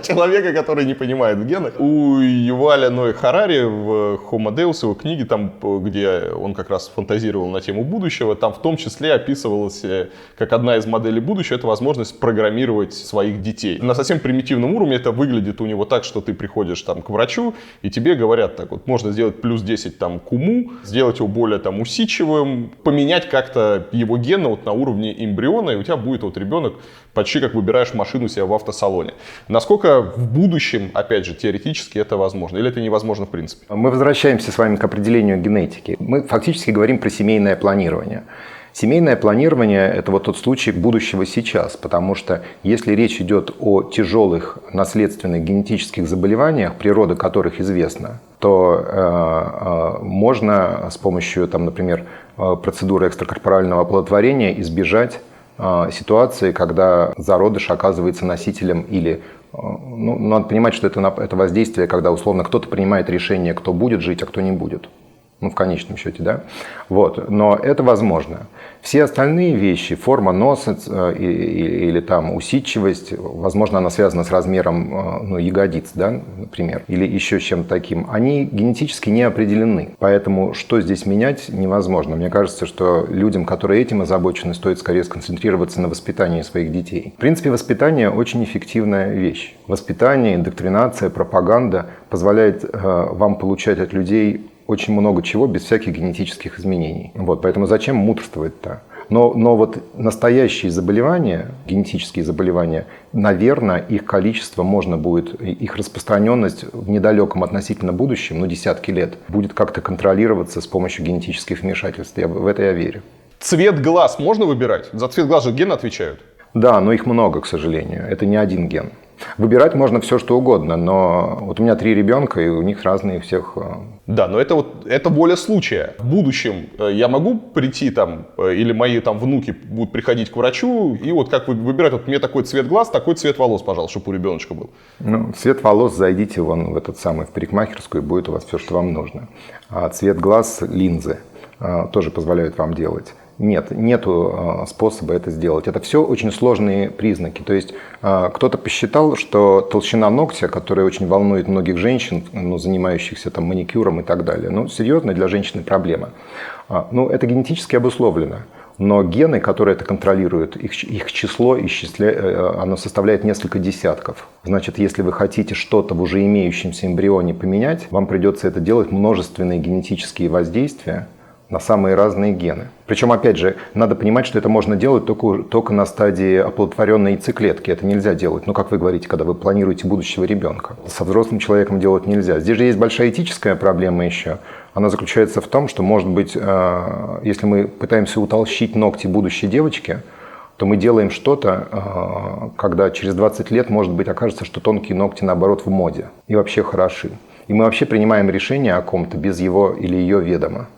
Человека, который не понимает в генах. У Юваля Ноэ Харари в Homo Deus, его книге, там, где он как раз фантазировал на тему будущего, там в том числе описывалось, как одна из моделей будущего, это возможность программировать своих детей. На совсем примитивном уровне это выглядит у него так, что ты приходишь там к врачу, и тебе говорят так вот, можно сделать плюс 10 там к уму, сделать его более там усидчивым, поменять как-то его гены вот на уровне эмбриона, и у тебя будет вот ребенок почти как выбираешь машину себе в автосалоне. Насколько в будущем, опять же, теоретически это возможно? Или это невозможно в принципе? Мы возвращаемся с вами к определению генетики. Мы фактически говорим про семейное планирование. Семейное планирование – это вот тот случай будущего сейчас, потому что если речь идет о тяжелых наследственных генетических заболеваниях, природа которых известна, то можно с помощью, там, например, процедуры экстракорпорального оплодотворения избежать ситуации, когда зародыш оказывается носителем или… Ну, надо понимать, что это воздействие, когда условно кто-то принимает решение, кто будет жить, а кто не будет. Ну, в конечном счете, да. Вот. Но это возможно. Все остальные вещи, форма носа или там усидчивость, возможно, она связана с размером ягодиц, да, например, или еще с чем-то таким, они генетически не определены. Поэтому что здесь менять невозможно. Мне кажется, что людям, которые этим озабочены, стоит скорее сконцентрироваться на воспитании своих детей. В принципе, воспитание очень эффективная вещь. Воспитание, индоктринация, пропаганда позволяет вам получать от людей очень много чего без всяких генетических изменений. Вот, поэтому зачем мудрствовать-то? Но вот настоящие заболевания, генетические заболевания, наверное, их количество можно будет, их распространенность в недалеком относительно будущем, десятки лет, будет как-то контролироваться с помощью генетических вмешательств. В это я верю. Цвет глаз можно выбирать? За цвет глаз же гены отвечают. Да, но их много, к сожалению. Это не один ген. Выбирать можно все, что угодно, но вот у меня 3 ребенка, и у них разные у всех. Да, но это воля случая. В будущем я могу прийти там, или мои там внуки будут приходить к врачу, и вот как выбирать, вот мне такой цвет глаз, такой цвет волос, пожалуйста, чтобы у ребеночка был. Цвет волос, зайдите вон в в парикмахерскую, и будет у вас все, что вам нужно. А цвет глаз, линзы, тоже позволяют вам делать. Нету способа это сделать. Это все очень сложные признаки. То есть кто-то посчитал, что толщина ногтя, которая очень волнует многих женщин, занимающихся там маникюром и так далее, серьезная для женщины проблема. Это генетически обусловлено. Но гены, которые это контролируют, их число оно составляет несколько десятков. Значит, если вы хотите что-то в уже имеющемся эмбрионе поменять, вам придется это делать множественные генетические воздействия на самые разные гены. Причем, опять же, надо понимать, что это можно делать только на стадии оплодотворенной яйцеклетки. Это нельзя делать, как вы говорите, когда вы планируете будущего ребенка. Со взрослым человеком делать нельзя. Здесь же есть большая этическая проблема еще. Она заключается в том, что, может быть, если мы пытаемся утолщить ногти будущей девочки, то мы делаем что-то, когда через 20 лет, может быть, окажется, что тонкие ногти, наоборот, в моде и вообще хороши. И мы вообще принимаем решение о ком-то без его или ее ведома.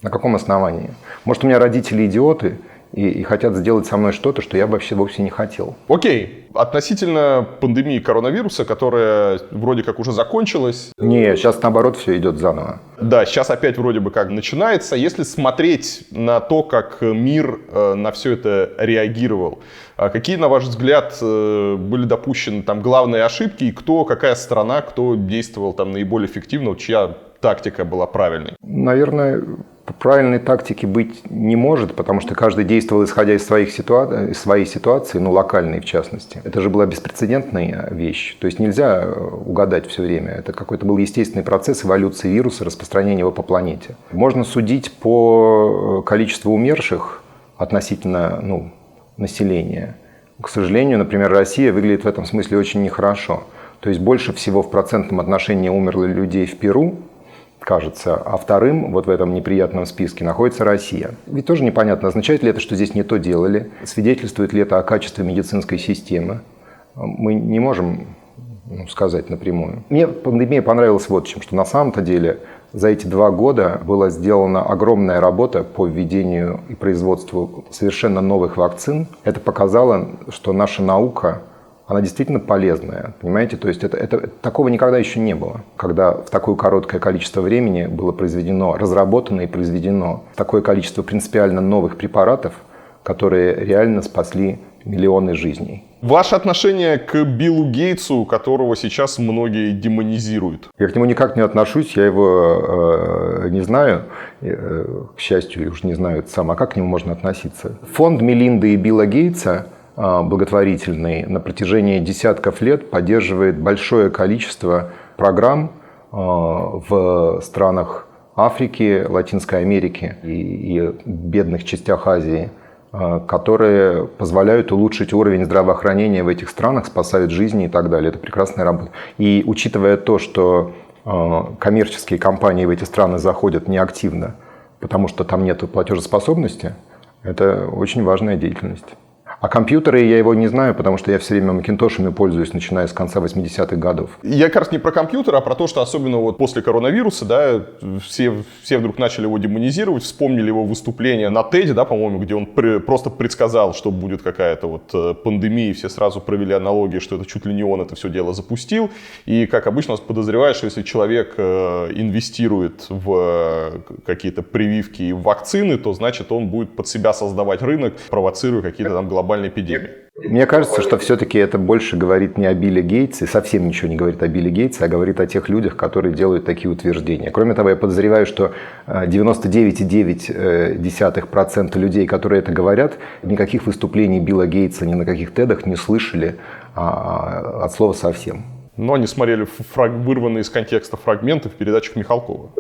На каком основании? Может, у меня родители идиоты и хотят сделать со мной что-то, что я вообще вовсе не хотел. Окей. Относительно пандемии коронавируса, которая вроде как уже закончилась. Не, сейчас наоборот все идет заново. Да, сейчас опять вроде бы как начинается. Если смотреть на то, как мир на все это реагировал, какие, на ваш взгляд, были допущены там главные ошибки, и какая страна, кто действовал там наиболее эффективно, чья тактика была правильной? Наверное, правильной тактики быть не может, потому что каждый действовал исходя из своей ситуации, локальной в частности. Это же была беспрецедентная вещь. То есть нельзя угадать все время. Это какой-то был естественный процесс эволюции вируса, распространения его по планете. Можно судить по количеству умерших относительно населения. К сожалению, например, Россия выглядит в этом смысле очень нехорошо. То есть больше всего в процентном отношении умерло людей в Перу, кажется, а вторым в этом неприятном списке находится Россия. Ведь тоже непонятно, означает ли это, что здесь не то делали, свидетельствует ли это о качестве медицинской системы. Мы не можем сказать напрямую. Мне пандемия понравилась вот чем, что на самом-то деле за эти 2 года была сделана огромная работа по введению и производству совершенно новых вакцин. Это показало, что наша наука, она действительно полезная, понимаете? То есть такого никогда еще не было, когда в такое короткое количество времени было разработано и произведено такое количество принципиально новых препаратов, которые реально спасли миллионы жизней. Ваше отношение к Биллу Гейтсу, которого сейчас многие демонизируют? Я к нему никак не отношусь, я его не знаю, к счастью, уж не знаю сам, а как к нему можно относиться? Фонд Мелинды и Билла Гейтса благотворительный на протяжении десятков лет поддерживает большое количество программ в странах Африки, Латинской Америки и бедных частях Азии, которые позволяют улучшить уровень здравоохранения в этих странах, спасают жизни и так далее. Это прекрасная работа. И учитывая то, что коммерческие компании в эти страны заходят неактивно, потому что там нет платежеспособности, Это очень важная деятельность. А компьютеры я его не знаю, потому что я все время макинтошами пользуюсь, начиная с конца 80-х годов. Я как раз не про компьютер, а про то, что особенно вот после коронавируса, да, все вдруг начали его демонизировать, вспомнили его выступление на TED, да, по-моему, где он просто предсказал, что будет какая-то вот пандемия, и все сразу провели аналогии, что это чуть ли не он это все дело запустил. И, как обычно, подозреваешь, что если человек инвестирует в какие-то прививки и вакцины, то, значит, он будет под себя создавать рынок, провоцируя какие-то там глобальные эпидемии. Мне кажется, что все-таки это больше говорит не о Билли Гейтсе, совсем ничего не говорит о Билли Гейтсе, а говорит о тех людях, которые делают такие утверждения. Кроме того, я подозреваю, что 99,9% людей, которые это говорят, никаких выступлений Билла Гейтса ни на каких тедах не слышали от слова совсем. Но они смотрели вырванные из контекста фрагменты в передачах Михалкова.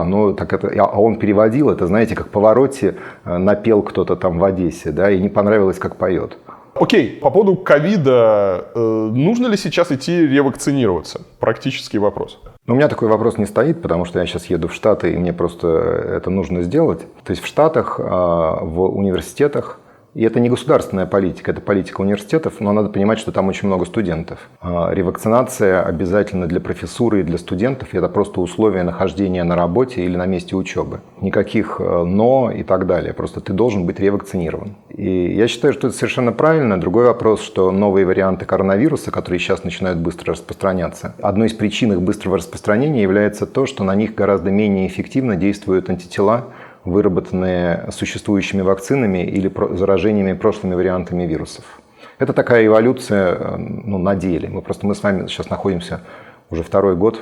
Ну так это, а он переводил это, знаете, как Pavarotti напел кто-то там в Одессе, да, и не понравилось, как поет. Окей, по поводу ковида, нужно ли сейчас идти ревакцинироваться? Практический вопрос. У меня такой вопрос не стоит, потому что я сейчас еду в Штаты, и мне просто это нужно сделать. То есть в Штатах, в университетах, и это не государственная политика, это политика университетов, но надо понимать, что там очень много студентов. Ревакцинация обязательно для профессуры и для студентов, и это просто условие нахождения на работе или на месте учебы. Никаких «но» и так далее, просто ты должен быть ревакцинирован. И я считаю, что это совершенно правильно. Другой вопрос, что новые варианты коронавируса, которые сейчас начинают быстро распространяться, одной из причин их быстрого распространения является то, что на них гораздо менее эффективно действуют антитела, выработанные существующими вакцинами или заражениями прошлыми вариантами вирусов. Это такая эволюция на деле. Мы с вами сейчас находимся уже второй год,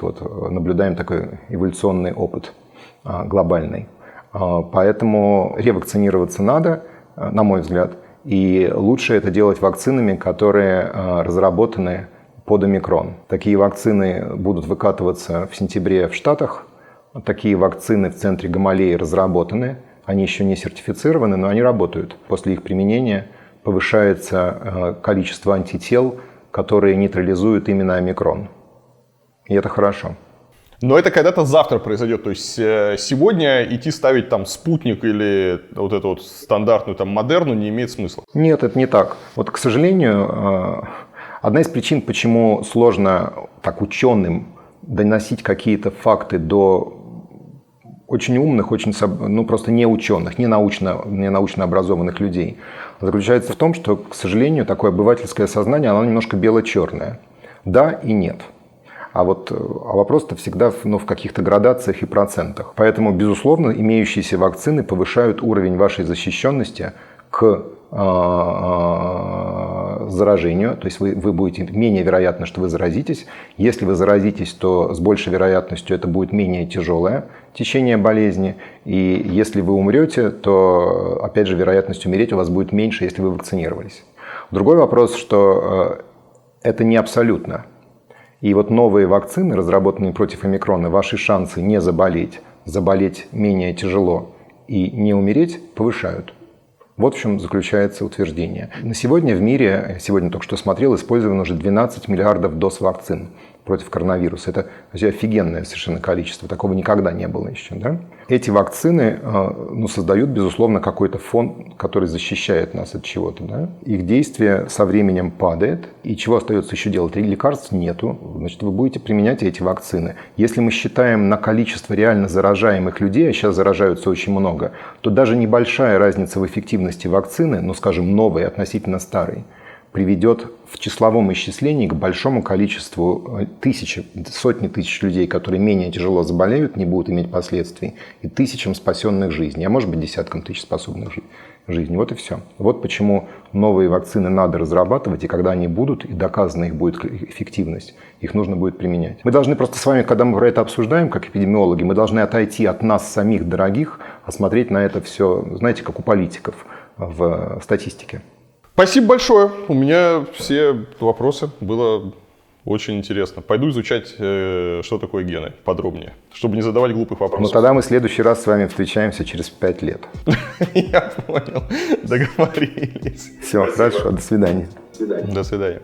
наблюдаем такой эволюционный опыт глобальный. Поэтому ревакцинироваться надо, на мой взгляд, и лучше это делать вакцинами, которые разработаны под омикрон. Такие вакцины будут выкатываться в сентябре в Штатах. Такие вакцины в центре Гамалеи разработаны, они еще не сертифицированы, но они работают. После их применения повышается количество антител, которые нейтрализуют именно омикрон. И это хорошо. Но это когда-то завтра произойдет, то есть сегодня идти ставить там спутник или вот эту вот стандартную там Модерну не имеет смысла. Нет, это не так. К сожалению, одна из причин, почему сложно так ученым доносить какие-то факты до очень умных, просто не ученых, не научно образованных людей, заключается в том, что, к сожалению, такое обывательское сознание, оно немножко бело-черное. Да и нет. А вопрос-то всегда в каких-то градациях и процентах. Поэтому, безусловно, имеющиеся вакцины повышают уровень вашей защищенности к заражению, то есть вы будете менее вероятно, что вы заразитесь. Если вы заразитесь, то с большей вероятностью это будет менее тяжелое течение болезни. И если вы умрете, то, опять же, вероятность умереть у вас будет меньше, если вы вакцинировались. Другой вопрос, что это не абсолютно. И новые вакцины, разработанные против омикрона, ваши шансы не заболеть менее тяжело и не умереть повышают. Вот в чем заключается утверждение. На сегодня в мире, сегодня только что смотрел, использовано уже 12 миллиардов доз вакцин против коронавируса. Это офигенное совершенно количество. Такого никогда не было еще. Да? Эти вакцины создают, безусловно, какой-то фон, который защищает нас от чего-то. Да? Их действие со временем падает. И чего остается еще делать? Лекарств нету. Значит, вы будете применять эти вакцины. Если мы считаем на количество реально заражаемых людей, а сейчас заражаются очень много, то даже небольшая разница в эффективности вакцины, скажем, новой относительно старой, приведет в числовом исчислении к большому количеству сотни тысяч людей, которые менее тяжело заболеют, не будут иметь последствий, и тысячам спасенных жизней, а может быть десяткам тысяч способных жизней. Вот и все. Вот почему новые вакцины надо разрабатывать, и когда они будут, и доказана их будет эффективность, их нужно будет применять. Мы должны просто с вами, когда мы про это обсуждаем, как эпидемиологи, мы должны отойти от нас самих дорогих, а смотреть на это все, знаете, как у политиков в статистике. Спасибо большое. У меня все вопросы. Было очень интересно. Пойду изучать, что такое гены подробнее, чтобы не задавать глупых вопросов. Тогда мы в следующий раз с вами встречаемся через 5 лет. Я понял. Договорились. Все, хорошо. До свидания. До свидания.